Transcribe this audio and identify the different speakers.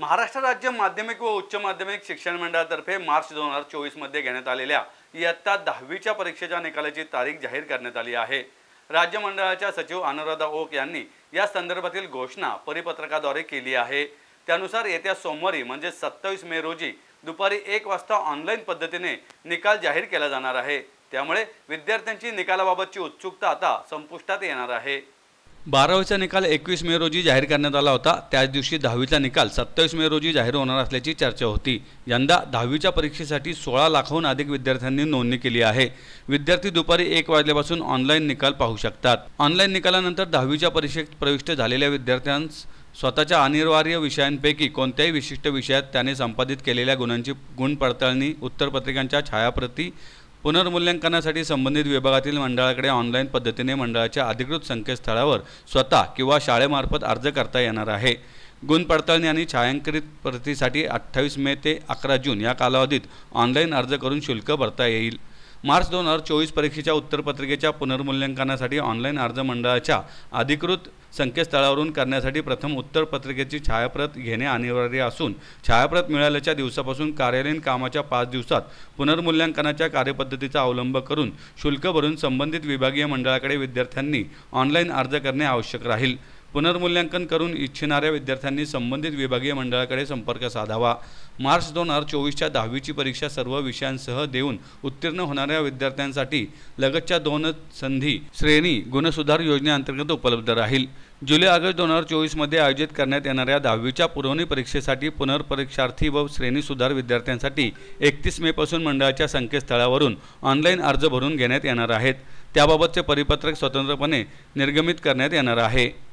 Speaker 1: महाराष्ट्र राज्य माध्यमिक व उच्च माध्यमिक शिक्षण मंडळातर्फे मार्च 2024 मध्ये घेण्यात आलेल्या इयत्ता 10वीच्या परीक्षेच्या निकालाची तारीख जाहीर करण्यात आली आहे। राज्य मंडळाच्या सचिव अनुराधा ओक यांनी या संदर्भातील घोषणा परिपत्रकाद्वारे केली आहे। त्यानुसार येत्या सोमवारी म्हणजे 27 मे रोजी दुपारी 1 वाजता ऑनलाईन पद्धतीने निकाल जाहीर केला जाणार आहे। त्यामुळे विद्यार्थ्यांची निकालाबाबतची उत्सुकता आता संपुष्टात येणार आहे। 12वीचा निकाल 21 मे रोजी जाहीर करण्यात आला होता। त्याच दिवशी 10वीचा निकाल 27 मे रोजी जाहीर होणार असल्याची चर्चा होती। यंदा 10वीच्या परीक्षेसाठी 16 लाखाहून अधिक विद्यार्थ्यांनी नोंदणी केली आहे। विद्यार्थी दुपारी 1 वाजल्यापासून ऑनलाईन निकाल पाहू शकतात। ऑनलाईन निकालानंतर 10वीच्या परीक्षेत प्रविष्ट झालेल्या विद्यार्थ्यांस स्वतःच्या अनिवार्य विषयांपैकी कोणत्याही विशिष्ट विषयात त्याने संपादित केलेल्या गुणांची गुणपडताळणी, उत्तरपत्रिकांच्या छायाप्रती पुनर्मूल्यांकनासाठी संबंधित विभागातील मंडळाकडे ऑनलाईन पद्धतीने मंडळाच्या अधिकृत संकेतस्थळावर स्वतः किंवा शाळेमार्फत अर्ज करता येणार आहे। गुणपडताळणी आणि छायांकित प्रतीसाठी 28 मे ते 11 जून या कालावधीत ऑनलाईन अर्ज करून शुल्क भरता येईल। मार्च 2024 परीक्षेच्या उत्तरपत्रिकेच्या पुनर्मूल्यांकनासाठी ऑनलाईन अर्ज मंडळाच्या अधिकृत संकेतस्थळावरून करण्यासाठी प्रथम उत्तरपत्रिकेची छायाप्रत घेणे अनिवार्य असून छायाप्रत मिळाल्याच्या दिवसापासून कार्यालयीन कामाच्या 5 दिवसात पुनर्मूल्यांकनाच्या कार्यपद्धतीचा अवलंब करून शुल्क भरून संबंधित विभागीय मंडळाकडे विद्यार्थ्यांनी ऑनलाईन अर्ज करणे आवश्यक राहील। पुनर्मूल्यांकन करून इच्छिणाऱ्या विद्यार्थ्यांनी संबंधित विभागीय मंडळाकडे संपर्क साधावा। मार्च 2024च्या 10वीची परीक्षा सर्व विषयांसह देऊन उत्तीर्ण होणाऱ्या विद्यार्थ्यांसाठी लगतच्या 2 संधी श्रेणी गुणसुधार योजनेअंतर्गत उपलब्ध राहील। जुलै-ऑगस्ट 2024 मध्ये आयोजित करण्यात येणाऱ्या 10वीच्या पुरवणी परीक्षेसाठी पुनर्परीक्षार्थी व श्रेणी सुधार विद्यार्थ्यांसाठी 31 मे पासून मंडळाच्या संकेतस्थळावरून ऑनलाईन अर्ज भरून घेण्यात येणार आहेत। त्याबाबतचे परिपत्रक स्वतंत्रपणे निर्गमित करण्यात येणार आहे।